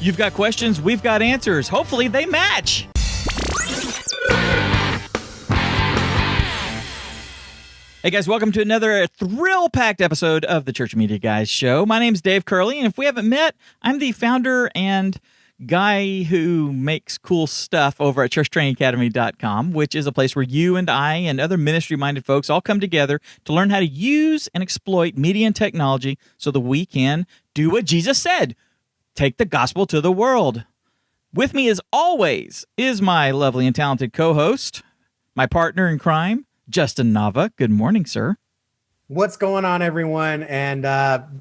You've got questions, we've got answers. Hopefully they match. Hey guys, welcome to another thrill-packed episode of the Church Media Guys Show. My name's Dave Curley, and if we haven't met, I'm the founder and guy who makes cool stuff over at churchtrainingacademy.com, which is a place where you and I and other ministry-minded folks all come together to learn how to use and exploit media and technology so that we can do what Jesus said, take the gospel to the world. With me, as always, is my lovely and talented co-host, my partner in crime, Justin Nava. Good morning, sir. What's going on, everyone? And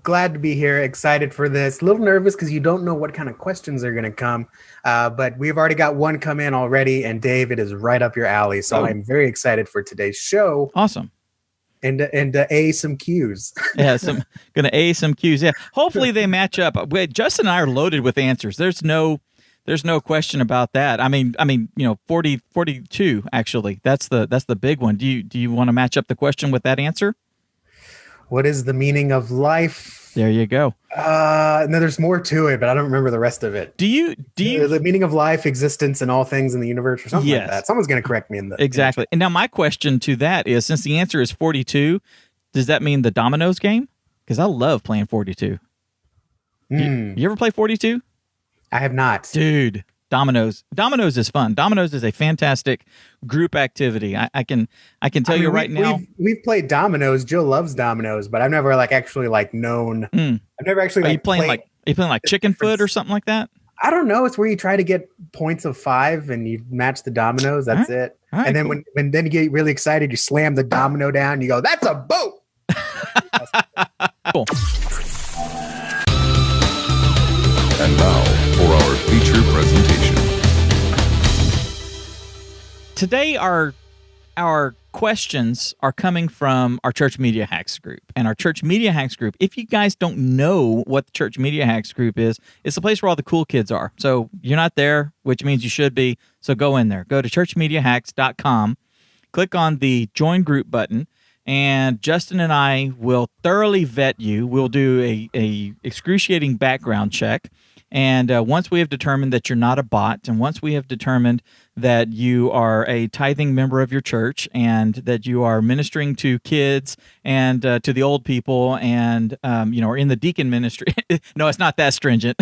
glad to be here. Excited for this. A little nervous because you don't know what kind of questions are going to come. But we've already got one come in already. And Dave, it is right up your alley. So I'm very excited for today's show. Awesome. And to A some cues. Yeah, gonna A some cues. Yeah, hopefully they match up. Wait, Justin and I are loaded with answers. There's no question about that. I mean, 42 actually. That's the big one. Do you want to match up the question with that answer? What is the meaning of life? There you go. No, there's more to it, but I don't remember the rest of it. Do you the meaning of life, existence, and all things in the universe, or something like that? Someone's going to correct me in the exactly. And now my question to that is, since the answer is 42, does that mean the dominoes game? Because I love playing 42. You ever play 42? I have not, dude. Dominoes is fun. Dominoes is a fantastic group activity. I can tell you right now. We've played dominoes. Jill loves dominoes, but I've never actually known. I've never actually. Are you playing like chicken foot or something like that? I don't know. It's where you try to get points of 5 and you match the dominoes. That's it. Right, and then cool. when then you get really excited, you slam the domino down. And you go, "That's a boat." Cool. And now for our feature presentation. Today, our questions are coming from our Church Media Hacks group. And our Church Media Hacks group, if you guys don't know what the Church Media Hacks group is, it's the place where all the cool kids are. So you're not there, which means you should be. So go in there. Go to churchmediahacks.com, click on the Join Group button, and Justin and I will thoroughly vet you. We'll do a excruciating background check. And once we have determined that you're not a bot, and once we have determined that you are a tithing member of your church, and that you are ministering to kids and to the old people, and are in the deacon ministry. No, it's not that stringent.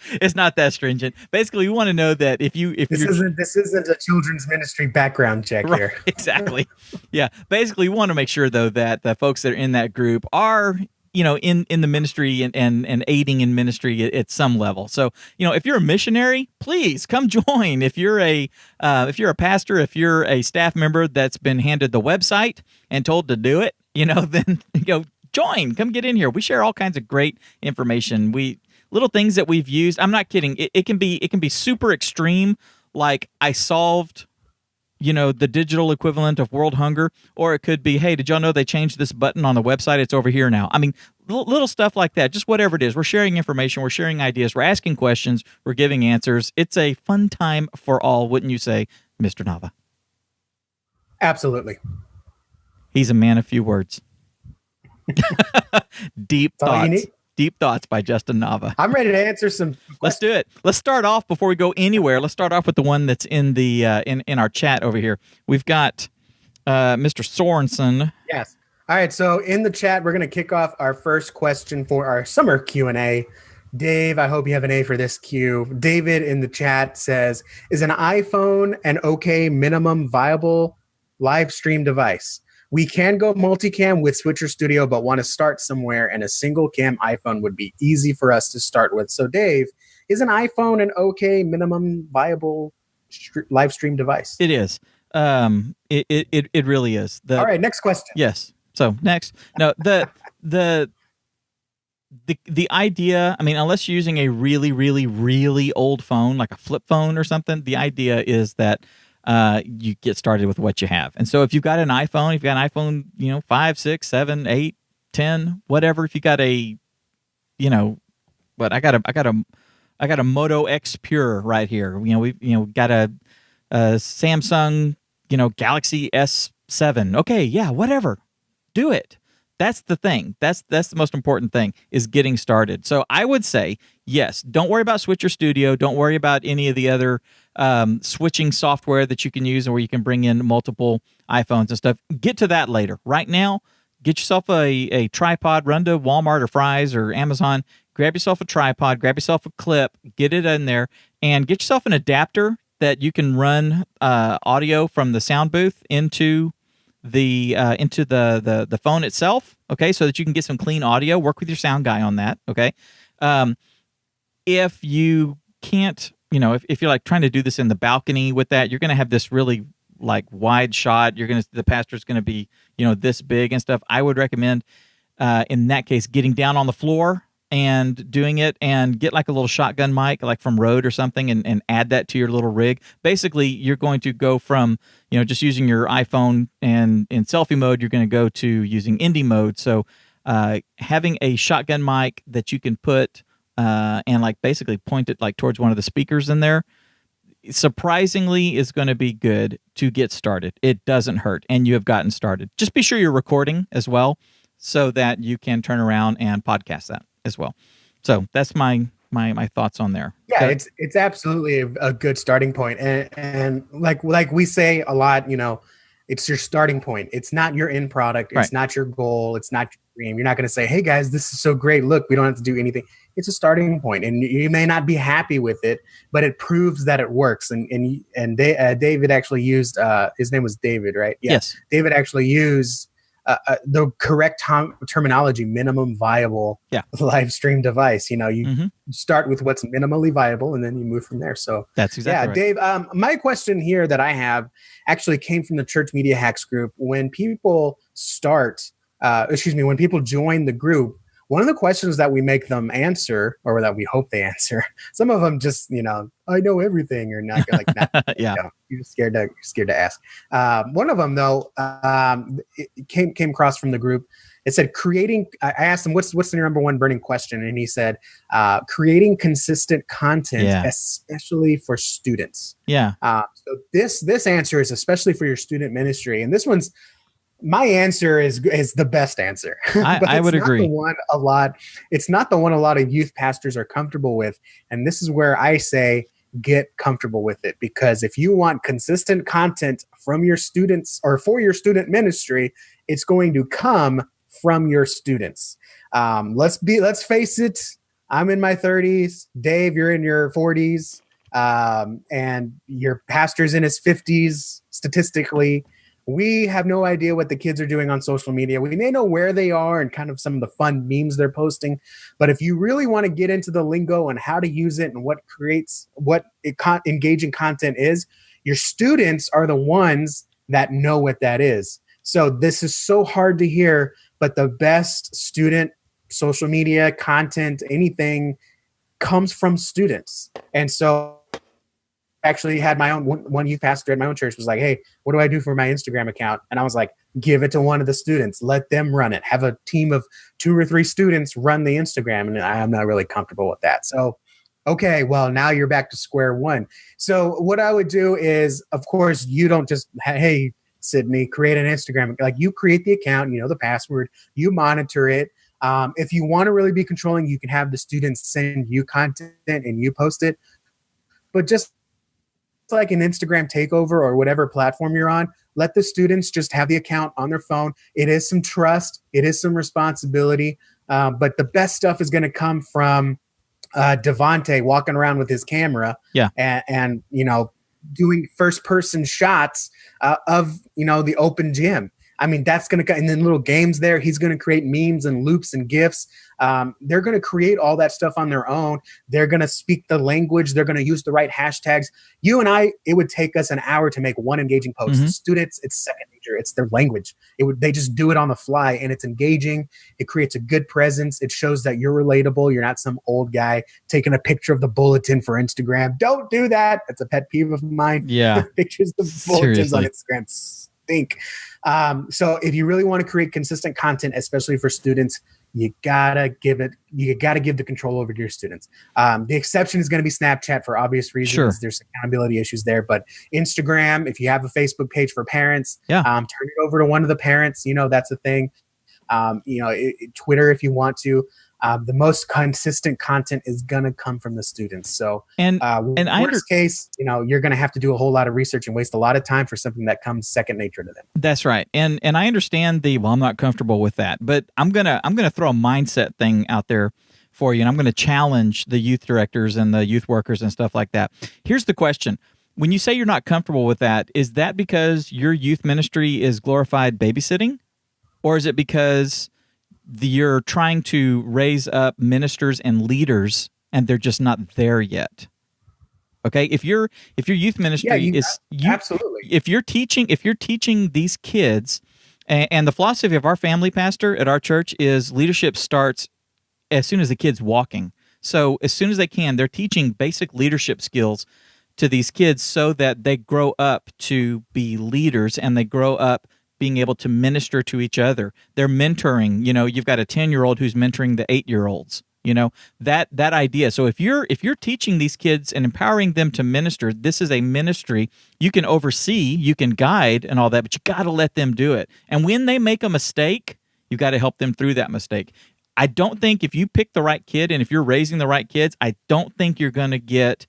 It's not that stringent. Basically, we want to know that if this isn't a children's ministry background check right, here. Exactly. Yeah. Basically, we want to make sure though that the folks that are in that group are in the ministry and aiding in ministry at some level. So, if you're a missionary, please come join. If you're a pastor, if you're a staff member that's been handed the website and told to do it, then join. Come get in here. We share all kinds of great information. Little things that we've used. I'm not kidding. It can be super extreme, like I solved the digital equivalent of world hunger, or it could be, hey, did y'all know they changed this button on the website? It's over here now. I mean, little stuff like that, just whatever it is. We're sharing information, we're sharing ideas, we're asking questions, we're giving answers. It's a fun time for all, wouldn't you say, Mr. Nava? Absolutely. He's a man of few words. Deep thoughts. Deep Thoughts by Justin Nava. I'm ready to answer some questions. Let's do it. Let's start off before we go anywhere. Let's start off with the one that's in the in our chat over here. We've got Mr. Sorensen. Yes. All right. So in the chat, we're going to kick off our first question for our summer Q&A. Dave, I hope you have an A for this Q. David in the chat says, is an iPhone an okay minimum viable live stream device? We can go multicam with Switcher Studio, but want to start somewhere, and a single cam iPhone would be easy for us to start with. So, Dave, is an iPhone an okay minimum viable live stream device? It is. It really is. All right, next question. Yes. So next, no, the idea. I mean, unless you're using a really, really, really old phone, like a flip phone or something, the idea is that you get started with what you have. And so if you've got an iPhone, if you've got an iPhone, 5, 6, 7, 8, 10, whatever, if you got a, but I got a Moto X Pure right here. We've got a Samsung, Galaxy S7. Okay, yeah, whatever. Do it. That's the thing. That's the most important thing, is getting started. So I would say, yes, don't worry about Switcher Studio. Don't worry about any of the other switching software that you can use, and where you can bring in multiple iPhones and stuff. Get to that later. Right now, get yourself a tripod. Run to Walmart or Fry's or Amazon. Grab yourself a tripod. Grab yourself a clip. Get it in there, and get yourself an adapter that you can run audio from the sound booth into the phone itself, okay, so that you can get some clean audio. Work with your sound guy on that, okay. If you can't, if you're like trying to do this in the balcony with that, you're going to have this really like wide shot. The pastor's going to be, this big and stuff. I would recommend, in that case, getting down on the floor and doing it, and get like a little shotgun mic, like from Rode or something, and add that to your little rig. Basically, you're going to go from, just using your iPhone and in selfie mode, you're going to go to using indie mode. So having a shotgun mic that you can put and like basically point it like towards one of the speakers in there, surprisingly is going to be good to get started. It doesn't hurt, and you have gotten started. Just be sure you're recording as well, so that you can turn around and podcast that as well. So that's my thoughts on there. Yeah, it's absolutely a good starting point. And like we say a lot, it's your starting point. It's not your end product. It's not your goal. It's not your dream. You're not going to say, hey guys, this is so great. Look, we don't have to do anything. It's a starting point, and you may not be happy with it, but it proves that it works. And David actually used, his name was David, right? Yeah. Yes. David actually used the correct terminology: minimum viable live stream device. You start with what's minimally viable, and then you move from there. So that's exactly right. Dave, my question here that I have actually came from the Church Media Hacks group. When people when people join the group, one of the questions that we make them answer, or that we hope they answer, some of them just, I know everything, or not like that. Yeah. You're scared to ask. One of them though, it came across from the group. It said I asked him, what's the number one burning question? And he said, creating consistent content, especially for students. Yeah. So this answer is especially for your student ministry. And this one's, my answer is the best answer. I would agree. It's not the one a lot of youth pastors are comfortable with. And this is where I say, get comfortable with it, because if you want consistent content from your students or for your student ministry, it's going to come from your students. Let's face it. I'm in my 30s. Dave, you're in your 40s. And your pastor's in his 50s statistically. We have no idea what the kids are doing on social media. We may know where they are and kind of some of the fun memes they're posting. But if you really want to get into the lingo and how to use it and engaging content is, your students are the ones that know what that is. So this is so hard to hear, but the best student social media content, anything, comes from students. And so actually had my own one youth pastor at my own church was like, hey, what do I do for my Instagram account? And I was like, give it to one of the students, let them run it, have a team of 2 or 3 students run the Instagram. And I'm not really comfortable with that. So, okay, well, now you're back to square one. So what I would do is, of course, you don't just, hey, Sydney, create an Instagram. Like, you create the account, the password, you monitor it. If you want to really be controlling, you can have the students send you content and you post it. But just like an Instagram takeover or whatever platform you're on, let the students just have the account on their phone. It is some trust. It is some responsibility. But the best stuff is going to come from Devontae walking around with his camera and doing first person shots of, the open gym. I mean, that's going to, and then little games there. He's going to create memes and loops and GIFs. They're going to create all that stuff on their own. They're going to speak the language. They're going to use the right hashtags. You and I, it would take us an hour to make one engaging post. Mm-hmm. Students, it's second nature. It's their language. They just do it on the fly, and it's engaging. It creates a good presence. It shows that you're relatable. You're not some old guy taking a picture of the bulletin for Instagram. Don't do that. That's a pet peeve of mine. Yeah. Pictures of bulletins on Instagram stink. So if you really want to create consistent content, especially for students, you gotta give the control over to your students. The exception is going to be Snapchat for obvious reasons. Sure. There's accountability issues there, but Instagram, if you have a Facebook page for parents, turn it over to one of the parents. That's a thing. Twitter if you want to. The most consistent content is going to come from the students. So, and worst case, you're going to have to do a whole lot of research and waste a lot of time for something that comes second nature to them. That's right. And I understand I'm not comfortable with that, but I'm gonna throw a mindset thing out there for you, and I'm gonna challenge the youth directors and the youth workers and stuff like that. Here's the question. When you say you're not comfortable with that, is that because your youth ministry is glorified babysitting? Or is it because you're trying to raise up ministers and leaders and they're just not there yet? Okay, if your youth ministry absolutely, if you're teaching these kids, and the philosophy of our family pastor at our church is leadership starts as soon as the kid's walking. So as soon as they can, they're teaching basic leadership skills to these kids so that they grow up to be leaders and they grow up being able to minister to each other. They're mentoring. You've got a 10-year-old who's mentoring the 8-year-olds. That idea. So if you're teaching these kids and empowering them to minister, this is a ministry you can oversee, you can guide and all that, but you got to let them do it. And when they make a mistake, you got to help them through that mistake. I don't think if you pick the right kid and if you're raising the right kids, I don't think you're going to get,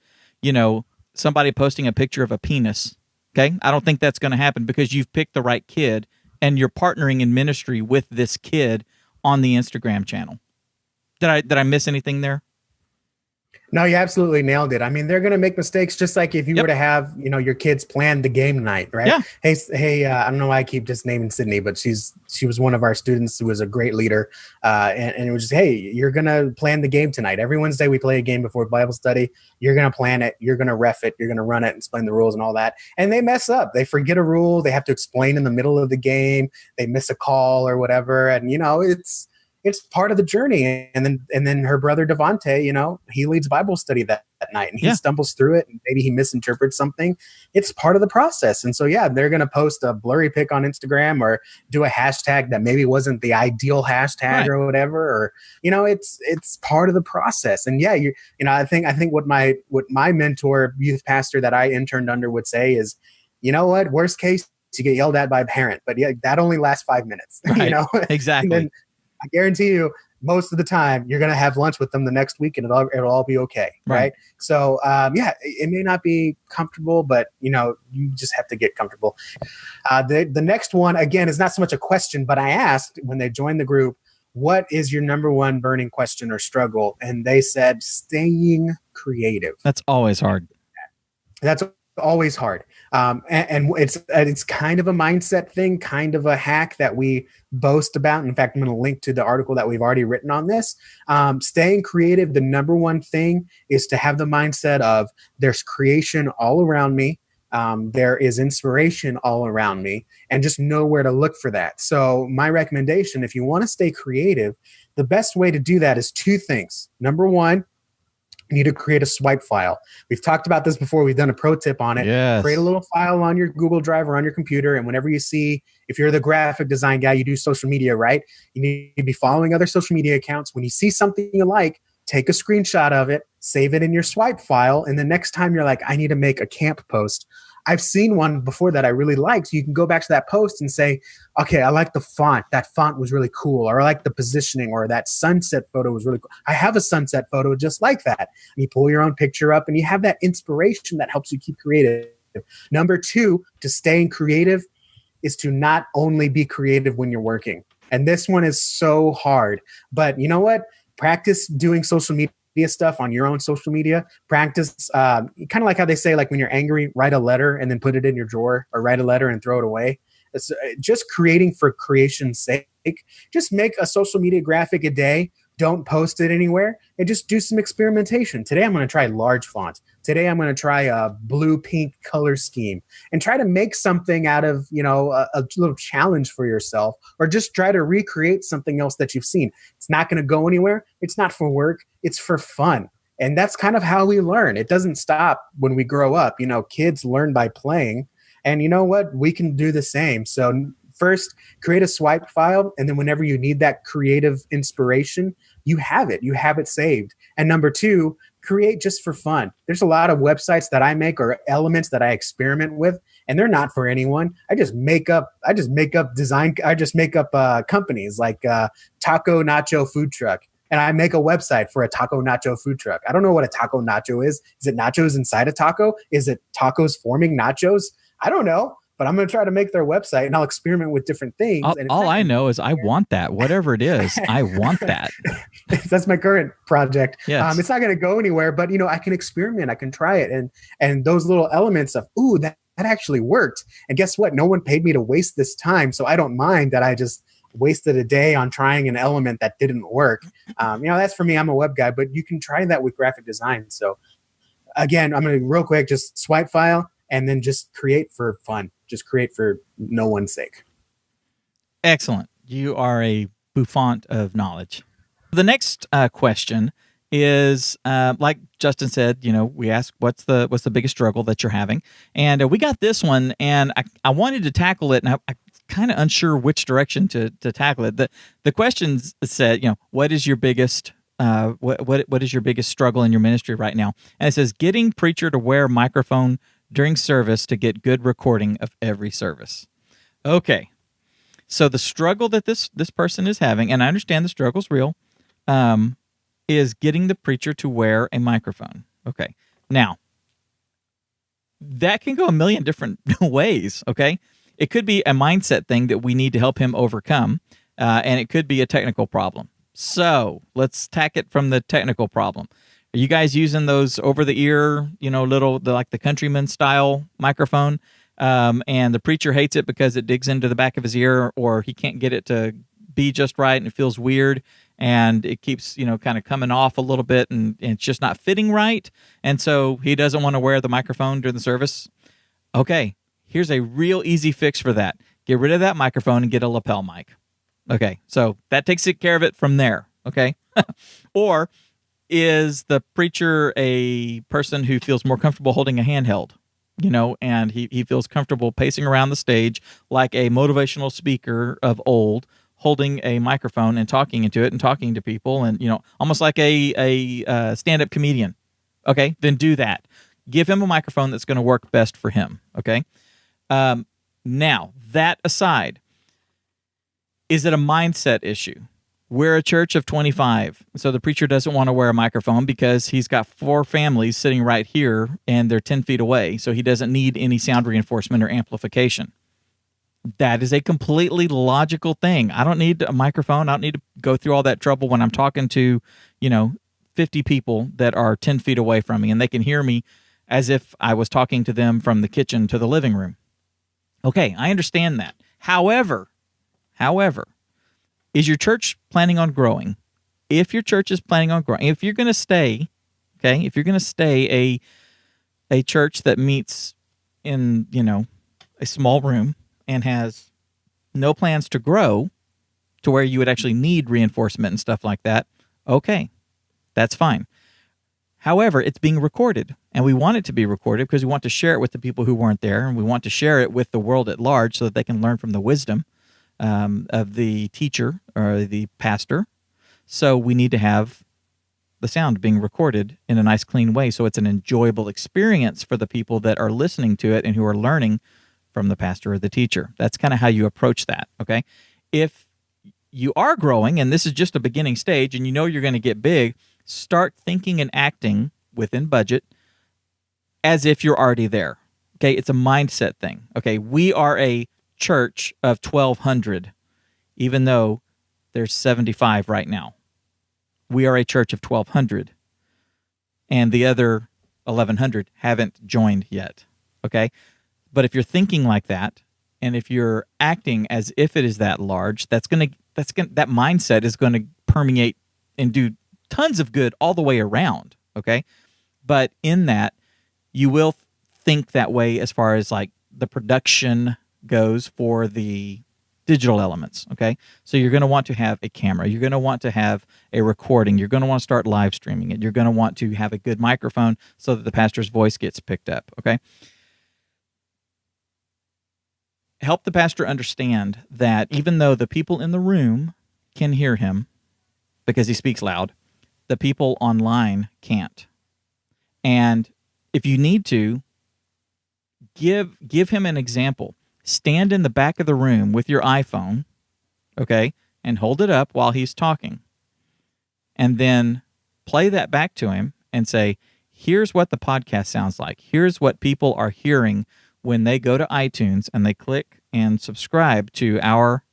somebody posting a picture of a penis. Okay? I don't think that's going to happen because you've picked the right kid and you're partnering in ministry with this kid on the Instagram channel. Did I miss anything there? No, you absolutely nailed it. I mean, they're going to make mistakes just like if you were to have, your kids plan the game night, right? Yeah. Hey, I don't know why I keep just naming Sydney, but she was one of our students who was a great leader. And it was just, hey, you're going to plan the game tonight. Every Wednesday we play a game before Bible study. You're going to plan it. You're going to ref it. You're going to run it and explain the rules and all that. And they mess up. They forget a rule. They have to explain in the middle of the game. They miss a call or whatever. And, it's part of the journey. And then her brother Devontae, he leads Bible study that night and he stumbles through it and maybe he misinterprets something. It's part of the process. And so, they're going to post a blurry pic on Instagram or do a hashtag that maybe wasn't the ideal hashtag or whatever, or, it's part of the process. And I think what my mentor, youth pastor that I interned under would say is, worst case, you get yelled at by a parent, but that only lasts 5 minutes, right. Exactly. And then, I guarantee you, most of the time, you're going to have lunch with them the next week, and it'll all be okay, right? So, it may not be comfortable, but you just have to get comfortable. The next one, again, is not so much a question, but I asked when they joined the group, "What is your number one burning question or struggle?" And they said, "Staying creative." That's always hard. That's always hard. And it's kind of a mindset thing, kind of a hack that we boast about. In fact, I'm going to link to the article that we've already written on this. Staying creative, the number one thing is to have the mindset of there's creation all around me. There is inspiration all around me, and just know where to look for that. So my recommendation, if you want to stay creative, the best way to do that is two things. Number one, you need to create a swipe file. We've talked about this before. We've done a pro tip on it. Yes. Create a little file on your Google Drive or on your computer. And whenever you see, if you're the graphic design guy, you do social media, right? You need to be following other social media accounts. When you see something you like, take a screenshot of it, save it in your swipe file. And the next time you're like, I need to make a camp post. I've seen one before that I really liked. So you can go back to that post and say, okay, I like the font. That font was really cool. Or I like the positioning, or that sunset photo was really cool. I have a sunset photo just like that. And you pull your own picture up and you have that inspiration that helps you keep creative. Number two, to staying creative is to not only be creative when you're working. And this one is so hard. But you know what? Practice doing social media stuff on your own social media. Practice kind of like how they say, like when you're angry, write a letter and then put it in your drawer, or write a letter and throw it away. It's just creating for creation's sake. Just make a social media graphic a day. Don't post it anywhere, and just do some experimentation. Today I'm going to try large font. Today I'm going to try a blue-pink color scheme, and try to make something out of, a little challenge for yourself, or just try to recreate something else that you've seen. It's not going to go anywhere. It's not for work. It's for fun. And that's kind of how we learn. It doesn't stop when we grow up. Kids learn by playing, and you know what? We can do the same. So first, create a swipe file, and then whenever you need that creative inspiration, you have it saved. And number two, create just for fun. There's a lot of websites that I make or elements that I experiment with, and they're not for anyone. I just make up companies like Taco Nacho Food Truck. And I make a website for a taco nacho food truck. I don't know what a taco nacho is. Is it nachos inside a taco? Is it tacos forming nachos? I don't know, but I'm going to try to make their website, and I'll experiment with different things. All I know is I want that. Whatever it is, I want that. That's my current project. Yes. It's not going to go anywhere, but I can experiment. I can try it. And those little elements of, ooh, that actually worked. And guess what? No one paid me to waste this time. So I don't mind that I just wasted a day on trying an element that didn't work. That's for me. I'm a web guy, but you can try that with graphic design. So again, I'm going to real quick, just swipe file and then just create for fun. Just create for no one's sake. Excellent. You are a bouffant of knowledge. The next question is, like Justin said, we asked what's the biggest struggle that you're having, and we got this one, and I wanted to tackle it, and I kind of unsure which direction to tackle it. The questions said, what is your biggest what is your biggest struggle in your ministry right now? And it says getting preacher to wear a microphone during service to get good recording of every service. Okay, so the struggle that this person is having, and I understand the struggle's real, is getting the preacher to wear a microphone. Okay, now that can go a million different ways. Okay. It could be a mindset thing that we need to help him overcome, and it could be a technical problem. So let's tack it from the technical problem. Are you guys using those over-the-ear, like the Countryman style microphone, and the preacher hates it because it digs into the back of his ear, or he can't get it to be just right, and it feels weird, and it keeps, kind of coming off a little bit, and it's just not fitting right, and so he doesn't want to wear the microphone during the service? Okay. Here's a real easy fix for that. Get rid of that microphone and get a lapel mic. Okay, so that takes care of it from there, okay? Or is the preacher a person who feels more comfortable holding a handheld, and he feels comfortable pacing around the stage like a motivational speaker of old, holding a microphone and talking into it and talking to people, and, almost like a stand-up comedian. Okay, then do that. Give him a microphone that's going to work best for him, okay? Now, that aside, is it a mindset issue? We're a church of 25, so the preacher doesn't want to wear a microphone because he's got 4 families sitting right here, and they're 10 feet away, so he doesn't need any sound reinforcement or amplification. That is a completely logical thing. I don't need a microphone. I don't need to go through all that trouble when I'm talking to, 50 people that are 10 feet away from me, and they can hear me as if I was talking to them from the kitchen to the living room. Okay, I understand that. However, is your church planning on growing? If your church is planning on growing, if you're going to stay a church that meets in, a small room and has no plans to grow to where you would actually need reinforcement and stuff like that, okay, that's fine. However, it's being recorded, and we want it to be recorded because we want to share it with the people who weren't there, and we want to share it with the world at large so that they can learn from the wisdom of the teacher or the pastor. So we need to have the sound being recorded in a nice, clean way so it's an enjoyable experience for the people that are listening to it and who are learning from the pastor or the teacher. That's kind of how you approach that, okay? If you are growing, and this is just a beginning stage, and you're going to get big, start thinking and acting within budget as if you're already there. Okay, it's a mindset thing. Okay, we are a church of 1,200, even though there's 75 right now. We are a church of 1,200, and the other 1,100 haven't joined yet. Okay, but if you're thinking like that, and if you're acting as if it is that large, that mindset is going to permeate and do tons of good all the way around, okay? But in that, you will think that way as far as like the production goes for the digital elements, okay? So you're going to want to have a camera. You're going to want to have a recording. You're going to want to start live streaming it. You're going to want to have a good microphone so that the pastor's voice gets picked up, okay? Help the pastor understand that even though the people in the room can hear him because he speaks loud, the people online can't. And if you need to, give him an example. Stand in the back of the room with your iPhone, okay, and hold it up while he's talking. And then play that back to him and say, here's what the podcast sounds like. Here's what people are hearing when they go to iTunes and they click and subscribe to our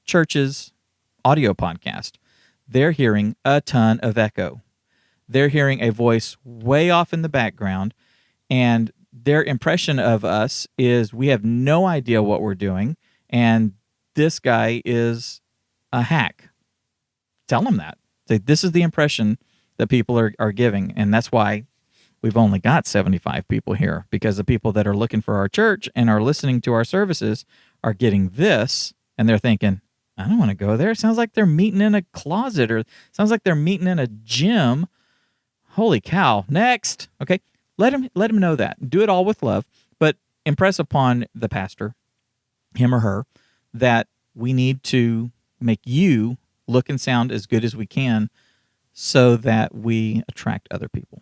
church's audio podcast. They're hearing a ton of echo. They're hearing a voice way off in the background, and their impression of us is we have no idea what we're doing, and this guy is a hack. Tell them that. Say, this is the impression that people are giving, and that's why we've only got 75 people here, because the people that are looking for our church and are listening to our services are getting this, and they're thinking, I don't want to go there. It sounds like they're meeting in a closet, or sounds like they're meeting in a gym. Holy cow. Next. Okay. Let him know that. Do it all with love, but impress upon the pastor, him or her, that we need to make you look and sound as good as we can so that we attract other people.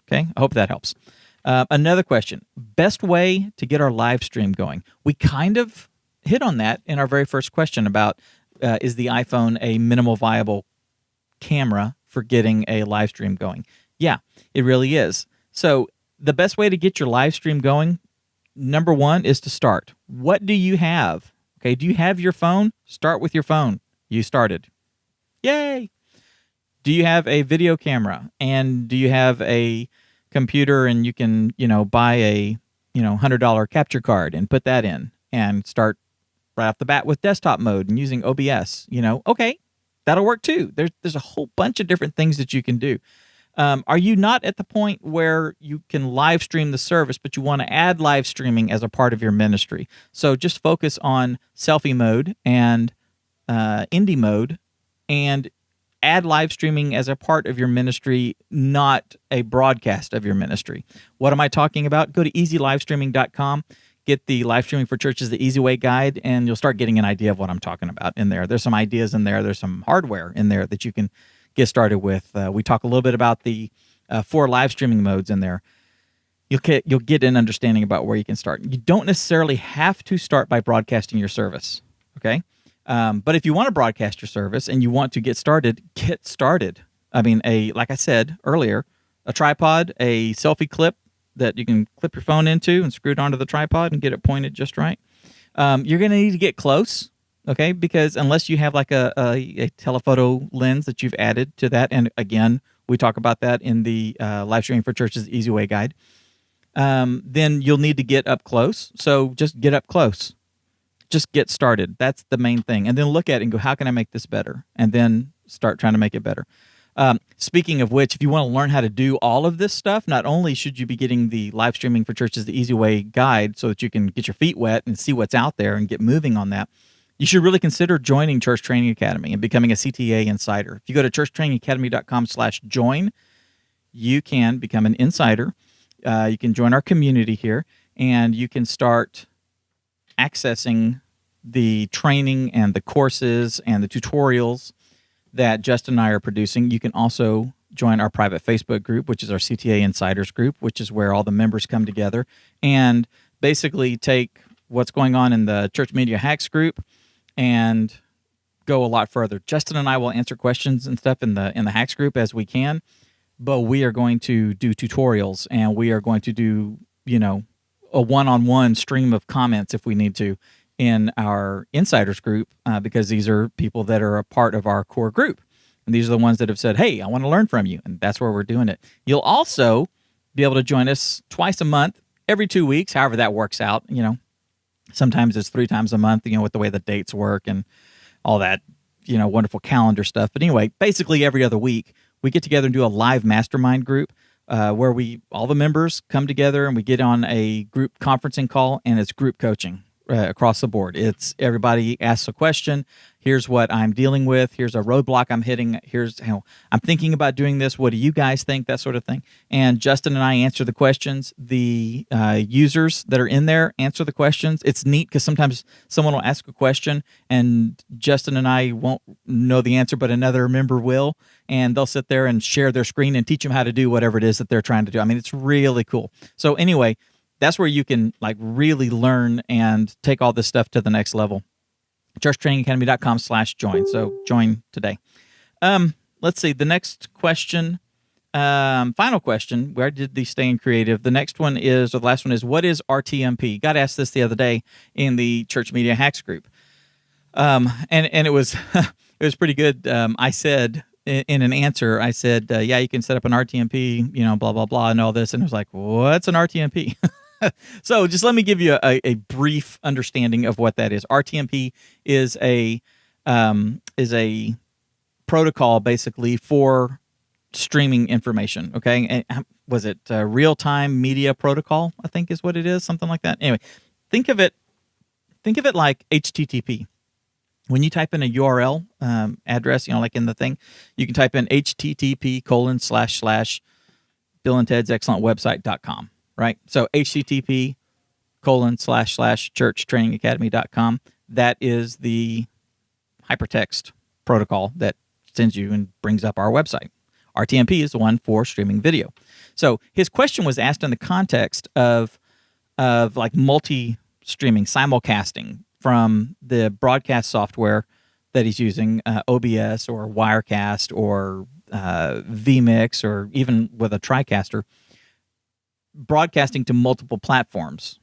Okay? I hope that helps. Another question. Best way to get our live stream going. We kind of hit on that in our very first question about is the iPhone a minimal viable camera for getting a live stream going? Yeah, it really is. So the best way to get your live stream going, number one, is to start. What do you have? Okay, do you have your phone? Start with your phone. You started. Yay! Do you have a video camera? And do you have a computer and you can, buy a, $100 capture card and put that in and start right off the bat with desktop mode and using OBS? Okay, that'll work too. There's a whole bunch of different things that you can do. Are you not at the point where you can live stream the service, but you want to add live streaming as a part of your ministry? So just focus on selfie mode and indie mode and add live streaming as a part of your ministry, not a broadcast of your ministry. What am I talking about? Go to easylivestreaming.com, get the Live Streaming for Churches the Easy Way guide, and you'll start getting an idea of what I'm talking about in there. There's some ideas in there. There's some hardware in there that you can get started with. We talk a little bit about the 4 live streaming modes in there. You'll get an understanding about where you can start. You don't necessarily have to start by broadcasting your service, okay? But if you want to broadcast your service and you want to get started, get started. I mean, like I said earlier, a tripod, a selfie clip that you can clip your phone into and screw it onto the tripod and get it pointed just right. You're going to need to get close. Okay, because unless you have like a telephoto lens that you've added to that, and again, we talk about that in the Live Streaming for Churches Easy Way guide, then you'll need to get up close. So just get up close. Just get started. That's the main thing. And then look at it and go, how can I make this better? And then start trying to make it better. Speaking of which, if you want to learn how to do all of this stuff, not only should you be getting the Live Streaming for Churches the Easy Way guide so that you can get your feet wet and see what's out there and get moving on that, you should really consider joining Church Training Academy and becoming a CTA insider. If you go to churchtrainingacademy.com/join, you can become an insider. You can join our community here, and you can start accessing the training and the courses and the tutorials that Justin and I are producing. You can also join our private Facebook group, which is our CTA Insiders group, which is where all the members come together and basically take what's going on in the Church Media Hacks group and go a lot further. Justin and I will answer questions and stuff in the Hacks group as we can, but we are going to do tutorials and we are going to do, a one-on-one stream of comments if we need to in our Insiders group because these are people that are a part of our core group. And these are the ones that have said, hey, I want to learn from you. And that's where we're doing it. You'll also be able to join us twice a month, every 2 weeks, however that works out, Sometimes it's 3 times a month, with the way the dates work and all that, wonderful calendar stuff. But anyway, basically every other week, we get together and do a live mastermind group where all the members come together and we get on a group conferencing call, and it's group coaching. across the board. It's everybody asks a question. Here's what I'm dealing with. Here's a roadblock I'm hitting. Here's how I'm thinking about doing this. What do you guys think? That sort of thing. And Justin and I answer the questions. The users that are in there answer the questions. It's neat because sometimes someone will ask a question and Justin and I won't know the answer, but another member will. And they'll sit there and share their screen and teach them how to do whatever it is that they're trying to do. I mean, it's really cool. So anyway, that's where you can like really learn and take all this stuff to the next level. churchtrainingacademy.com/join. So join today. Let's see. The next question, final question. Where did the staying creative? The next one is, or the last one is, what is RTMP? Got asked this the other day in the Church Media Hacks group. And it was it was pretty good. I said in an answer, I said, yeah, you can set up an RTMP, blah blah blah, and all this. And it was like, what's an RTMP? So just let me give you a brief understanding of what that is. RTMP is a protocol basically for streaming information. Okay, and was it real time media protocol? I think is what it is, something like that. Anyway, think of it like HTTP. When you type in a URL address, like in the thing, you can type in http://BillandTed'sExcellentWebsite.com. Right? So http://churchtrainingacademy.com. That is the hypertext protocol that sends you and brings up our website. RTMP is the one for streaming video. So his question was asked in the context of like multi-streaming, simulcasting from the broadcast software that he's using, OBS or Wirecast or vMix, or even with a TriCaster, broadcasting to multiple platforms.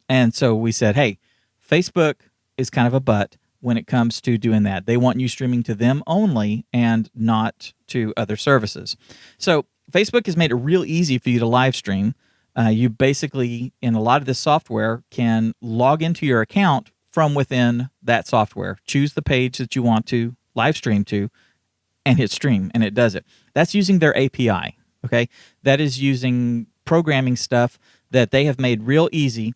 And so we said, hey, Facebook is kind of a butt when it comes to doing that. They want you streaming to them only and not to other services. So Facebook has made it real easy for you to live stream. You basically, in a lot of this software, can log into your account from within that software. Choose the page that you want to live stream to and hit stream, and it does it. That's using their API, okay? That is using programming stuff that they have made real easy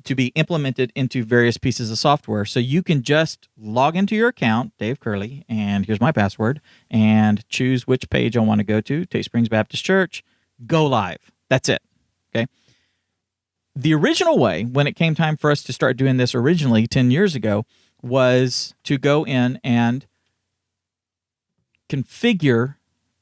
to be implemented into various pieces of software. So you can just log into your account, Dave Curley, and here's my password, and choose which page I want to go to, Tate Springs Baptist Church, go live. That's it, okay? The original way, when it came time for us to start doing this originally 10 years ago, was to go in and configure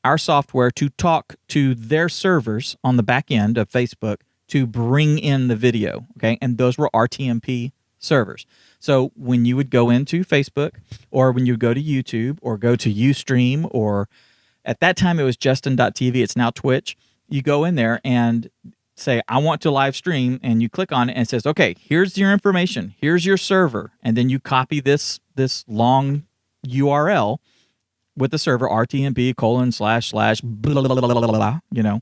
our software to talk to their servers on the back end of Facebook to bring in the video, okay? And those were RTMP servers. So when you would go into Facebook, or when you would go to YouTube, or go to Ustream, or at that time it was Justin.tv, it's now Twitch, you go in there and say, I want to live stream, and you click on it and it says, okay, here's your information, here's your server, and then you copy this long URL with the server, RTMP : / blah, blah, blah, blah,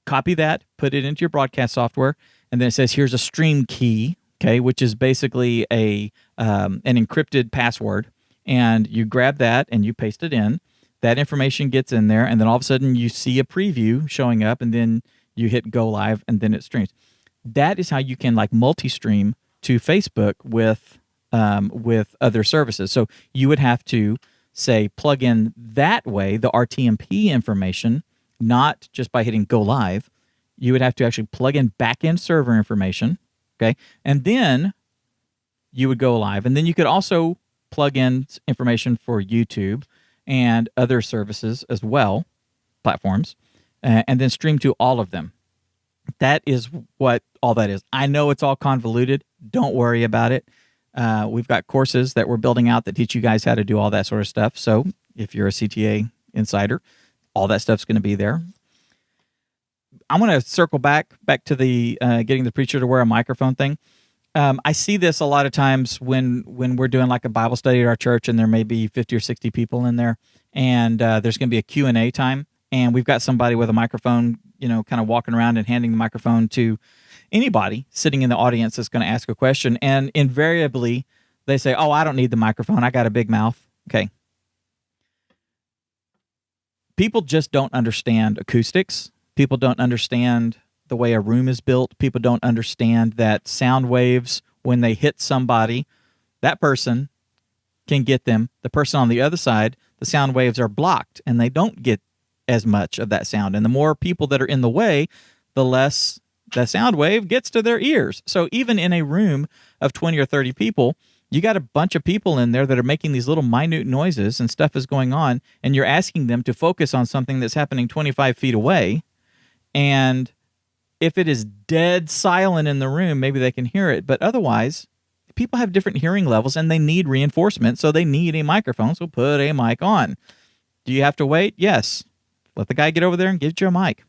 copy that, put it into your broadcast software, and then it says, here's a stream key, okay, which is basically an encrypted password, and you grab that and you paste it in. That information gets in there, and then all of a sudden you see a preview showing up, and then you hit go live, and then it streams. That is how you can like multi-stream to Facebook with other services. So you would have to say plug in that way the RTMP information, not just by hitting go live. You would have to actually plug in back-end server information, okay? And then you would go live. And then you could also plug in information for YouTube and other services as well, platforms, and then stream to all of them. That is what all that is. I know it's all convoluted. Don't worry about it. We've got courses that we're building out that teach you guys how to do all that sort of stuff. So if you're a CTA insider, all that stuff's going to be there. I'm going to circle back to the getting the preacher to wear a microphone thing. I see this a lot of times when we're doing like a Bible study at our church, and there may be 50 or 60 people in there, and there's going to be a Q&A time, and we've got somebody with a microphone, kind of walking around and handing the microphone to anybody sitting in the audience that's going to ask a question, and invariably they say, oh, I don't need the microphone, I got a big mouth. Okay. People just don't understand acoustics. People don't understand the way a room is built. People don't understand that sound waves when they hit somebody, that person can get them. The person on the other side, the sound waves are blocked and they don't get as much of that sound. And the more people that are in the way, the less the sound wave gets to their ears. So even in a room of 20 or 30 people, you got a bunch of people in there that are making these little minute noises and stuff is going on, and you're asking them to focus on something that's happening 25 feet away. And if it is dead silent in the room, maybe they can hear it. But otherwise, people have different hearing levels and they need reinforcement, so they need a microphone, so put a mic on. Do you have to wait? Yes. Let the guy get over there and get you a mic.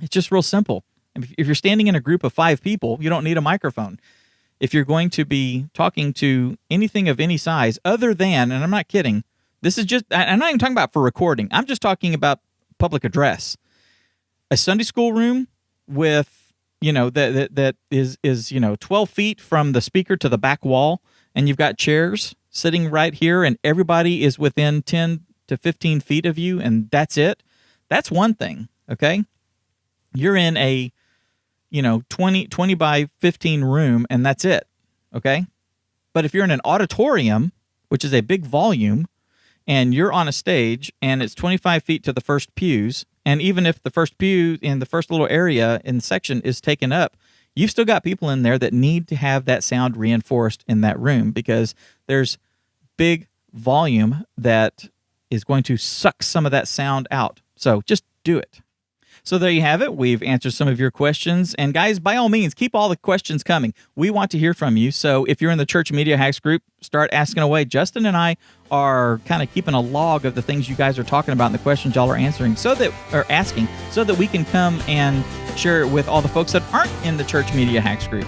It's just real simple. If you're standing in a group of 5 people, you don't need a microphone. If you're going to be talking to anything of any size other than, and I'm not kidding, this is just, I'm not even talking about for recording. I'm just talking about public address. A Sunday school room with, that is 12 feet from the speaker to the back wall, and you've got chairs sitting right here, and everybody is within 10 to 15 feet of you, and that's it. That's one thing, okay? You're in a 20 by 15 room, and that's it, okay? But if you're in an auditorium, which is a big volume, and you're on a stage, and it's 25 feet to the first pews, and even if the first pew in the first little area in the section is taken up, you've still got people in there that need to have that sound reinforced in that room because there's big volume that is going to suck some of that sound out. So just do it. So there you have it. We've answered some of your questions. And guys, by all means, keep all the questions coming. We want to hear from you. So if you're in the Church Media Hacks group, start asking away. Justin and I are kind of keeping a log of the things you guys are talking about and the questions y'all are asking so that we can come and share it with all the folks that aren't in the Church Media Hacks group.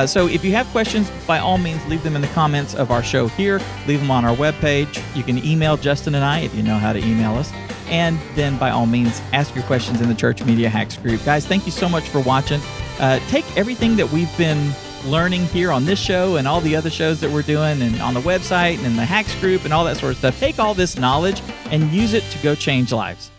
So if you have questions, by all means, leave them in the comments of our show here. Leave them on our webpage. You can email Justin and I if you know how to email us. And then, by all means, ask your questions in the Church Media Hacks group. Guys, thank you so much for watching. Take everything that we've been learning here on this show and all the other shows that we're doing and on the website and in the Hacks group and all that sort of stuff. Take all this knowledge and use it to go change lives.